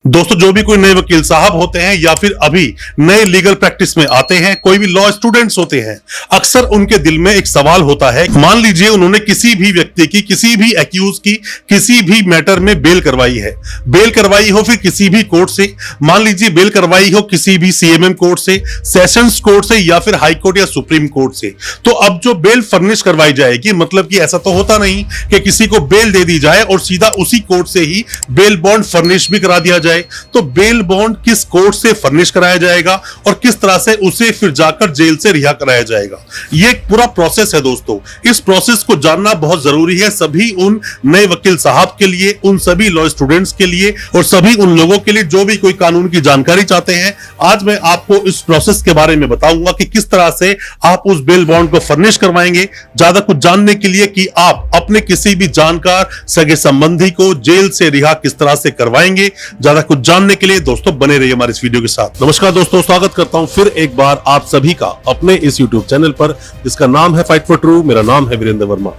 दोस्तों, जो भी कोई नए वकील साहब होते हैं या फिर अभी नए लीगल प्रैक्टिस में आते हैं, कोई भी लॉ स्टूडेंट्स होते हैं, अक्सर उनके दिल में एक सवाल होता है। मान लीजिए उन्होंने किसी भी व्यक्ति की, किसी भी एक्यूज की, किसी भी मैटर में बेल करवाई है, बेल करवाई हो फिर किसी भी कोर्ट से, मान लीजिए बेल करवाई हो किसी भी सीएमएम कोर्ट से, सेशंस कोर्ट से या फिर हाई कोर्ट या सुप्रीम कोर्ट से। तो अब जो बेल फर्निश करवाई जाएगी, मतलब कि ऐसा तो होता नहीं कि किसी को बेल दे दी जाए और सीधा उसी कोर्ट से ही बेल बॉन्ड फर्निश भी करा दिया जाए। तो बेल बॉन्ड किस कोर्ट से फर्निश कराया जाएगा और किस तरह से उसे फिर जाकर जेल से रिहा कराया जाएगा, यह एक पूरा प्रोसेस है दोस्तों। इस प्रोसेस को जानना बहुत जरूरी है सभी उन नए वकील साहब के लिए, उन सभी लॉ स्टूडेंट्स के लिए और सभी उन लोगों के लिए जो भी कोई कानून की जानकारी चाहते हैं। आज मैं आपको इस प्रोसेस के बारे में बताऊंगा कि किस तरह से आप उस बेल बॉन्ड को फर्निश करवाएंगे। ज्यादा कुछ जानने के लिए कि आप अपने किसी भी जानकार सगे संबंधी को जेल से रिहा किस तरह से करवाएंगे, ज्यादा कुछ जानने के लिए दोस्तों बने रहिए हमारे इस वीडियो के साथ। नमस्कार दोस्तों, स्वागत करता हूं फिर एक बार आप सभी का अपने इस YouTube चैनल पर जिसका नाम है फाइट फॉर ट्रू। मेरा नाम है वीरेंद्र वर्मा।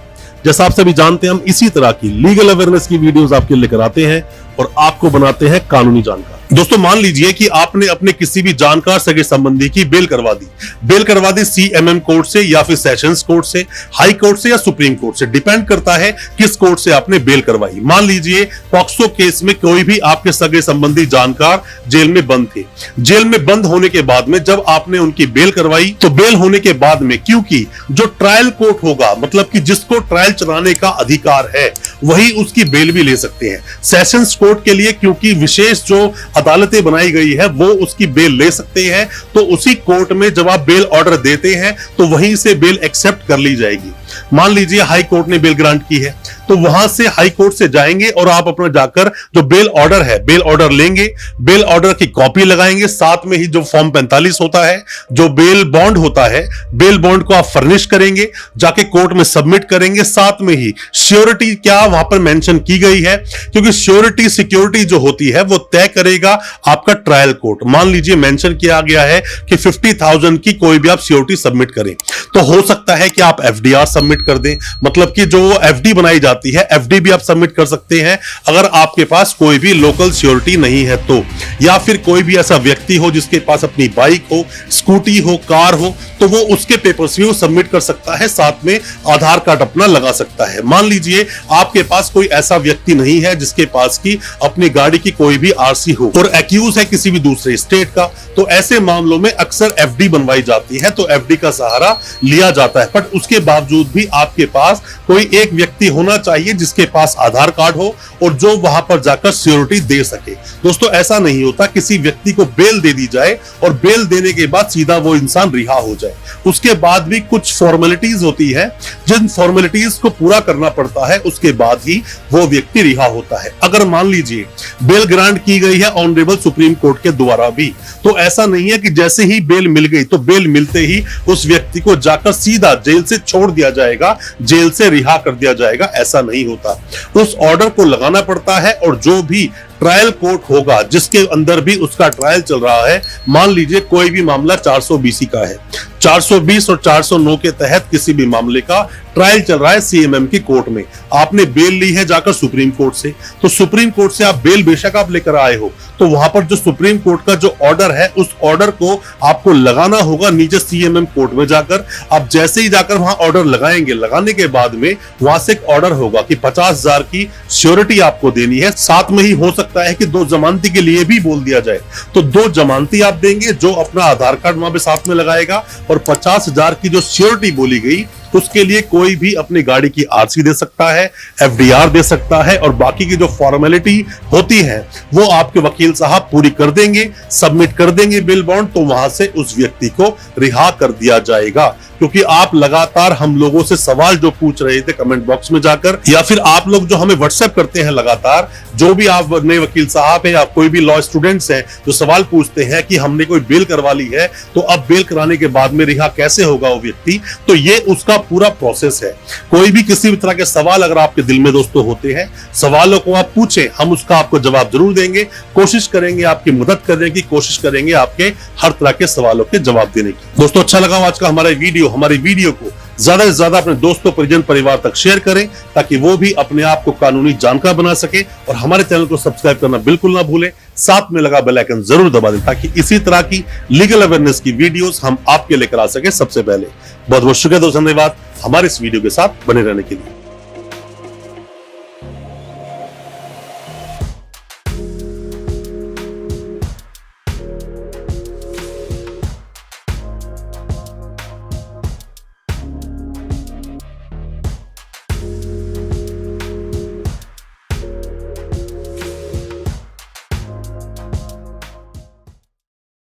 जैसा आप सभी जानते हैं, हम इसी तरह की लीगल अवेयरनेस की वीडियोस आपके लिए लेकर आते हैं और आपको बनाते हैं कानूनी जानकार। दोस्तों, मान लीजिए कि आपने अपने किसी भी जानकार सगे संबंधी की बेल करवा दी सीएमएम कोर्ट से या फिर सेशंस कोर्ट से, हाई कोर्ट से या सुप्रीम कोर्ट से, डिपेंड करता है किस कोर्ट से आपने बेल करवाई। मान लीजिए पॉक्सो केस में कोई भी आपके सगे संबंधी जानकार जेल में बंद थे। जेल में बंद होने के बाद में जब आपने उनकी बेल करवाई, तो बेल होने के बाद में क्योंकि जो ट्रायल कोर्ट होगा, मतलब कि जिसको ट्रायल चलाने का अधिकार है, वही उसकी बेल भी ले सकते हैं। सेशंस कोर्ट के लिए क्योंकि विशेष जो अदालतें बनाई गई है वो उसकी बेल ले सकते हैं, तो उसी कोर्ट में जब आप बेल ऑर्डर देते हैं तो वहीं से बेल एक्सेप्ट कर ली जाएगी। मान लीजिए हाई कोर्ट ने बेल ग्रांट की है, तो वहां से हाई कोर्ट से जाएंगे और आप अपना जाकर जो बेल ऑर्डर है, बेल ऑर्डर लेंगे, बेल ऑर्डर की कॉपी लगाएंगे, साथ में ही जो फॉर्म 45 होता है, जो बेल बॉन्ड होता है, बेल बॉन्ड को आप फर्निश करेंगे, जाके कोर्ट में सबमिट करेंगे। साथ में ही श्योरिटी क्या वहां पर मेंशन की गई है, क्योंकि श्योरिटी सिक्योरिटी जो होती है वो तय करेगा आपका ट्रायल कोर्ट। मान लीजिए मेंशन किया गया है कि 50,000 की कोई भी आप श्योरिटी सबमिट करें, तो हो सकता है कि आप एफडीआर सबमिट कर दें, मतलब कि जो एफडी बनाई जाती है, एफडी भी आप सबमिट कर सकते हैं अगर आपके पास कोई भी लोकल श्योरिटी नहीं है तो। या फिर कोई भी ऐसा व्यक्ति हो जिसके पास अपनी बाइक हो, स्कूटी हो, कार हो, तो वो उसके पेपर्स भी वो सबमिट कर सकता है, साथ में आधार कार्ड अपना लगा सकता है। मान लीजिए आपके पास कोई ऐसा व्यक्ति नहीं है जिसके पास की अपनी गाड़ी की कोई भी आरसी हो और एक्यूज है किसी भी दूसरे स्टेट का, तो ऐसे मामलों में अक्सर एफडी बनवाई जाती है, तो एफडी का सहारा लिया जाता है। बट उसके बावजूद भी आपके पास कोई एक व्यक्ति होना चाहिए जिसके पास आधार कार्ड हो और जो वहां पर जाकर सिक्योरिटी दे सके। दोस्तों, ऐसा नहीं होता किसी व्यक्ति को बेल दे दी जाए और बेल देने के बाद सीधा वो इंसान रिहा हो जाए। उसके बाद भी कुछ फॉर्मेलिटीज होती है, जिन फॉर्मेलिटीज को पूरा करना पड़ता है, उसके बाद ही वो व्यक्ति रिहा होता है। अगर मान लीजिए बेल ग्रांट की गई है ऑनरेबल सुप्रीम कोर्ट के द्वारा भी, तो ऐसा नहीं है कि जैसे ही बेल मिल गई तो बेल मिलते ही उस व्यक्ति को जाकर सीधा जेल से छोड़ दिया जाएगा, जेल से रिहा कर दिया जाएगा, ऐसा नहीं होता। उस ऑर्डर को लगाना पड़ता है और जो भी ट्रायल कोर्ट होगा जिसके अंदर भी उसका ट्रायल चल रहा है, मान लीजिए कोई भी मामला 420 का है, 420 और 409 के तहत किसी भी मामले का ट्रायल चल रहा है सीएमएम की कोर्ट में, आपने बेल ली है जाकर सुप्रीम कोर्ट से, तो सुप्रीम कोर्ट से आप बेल बेशक आप लेकर आए हो, तो वहां पर जो सुप्रीम कोर्ट का जो ऑर्डर है उस ऑर्डर को आपको लगाना होगा नीचे सीएमएम कोर्ट में जाकर। आप जैसे ही जाकर वहां ऑर्डर लगाएंगे, लगाने के बाद में वहां से एक ऑर्डर होगा कि 50,000 की श्योरिटी आपको देनी है, साथ में ही हो सकता है कि 2 जमानती के लिए भी बोल दिया जाए, तो 2 जमानती आप देंगे, जो अपना आधार कार्ड वहां पे साथ में लगाएगा, और 50,000 की जो श्योरिटी बोली गई उसके लिए कोई भी अपनी गाड़ी की आरसी दे सकता है, एफडीआर दे सकता है, और बाकी की जो फॉर्मेलिटी होती है वो आपके वकील साहब पूरी कर देंगे, सबमिट कर देंगे बिल बॉन्ड, तो वहां से उस व्यक्ति को रिहा कर दिया जाएगा। क्योंकि आप लगातार हम लोगों से सवाल जो पूछ रहे थे कमेंट बॉक्स में जाकर, या फिर आप लोग जो हमें व्हाट्सएप करते हैं लगातार, जो भी आप नए वकील साहब हैं या कोई भी लॉ स्टूडेंट्स हैं जो सवाल पूछते हैं कि हमने कोई बेल करवा ली है तो अब बेल कराने के बाद में रिहा कैसे होगा वो व्यक्ति, तो ये उसका पूरा प्रोसेस है। कोई भी किसी भी तरह के सवाल अगर आपके दिल में दोस्तों होते हैं, सवालों को आप पूछें, हम उसका आपको जवाब जरूर देंगे, कोशिश करेंगे आपकी मदद करने की, कोशिश करेंगे आपके हर तरह के सवालों के जवाब देने की। दोस्तों, अच्छा लगा आज का हमारी वीडियो को ज्यादा से ज्यादा अपने दोस्तों, परिजन, परिवार तक शेयर करें ताकि वो भी अपने आप को कानूनी जानकार बना सके, और हमारे चैनल को सब्सक्राइब करना बिल्कुल ना भूलें। साथ में लगा बेल आइकन जरूर दबा दें ताकि इसी तरह की लीगल अवेयरनेस की वीडियोस हम आपके लेकर आ सके सबसे पहले। बहुत बहुत शुक्रिया दोस्तों, धन्यवाद हमारे इस वीडियो के साथ बने रहने के लिए।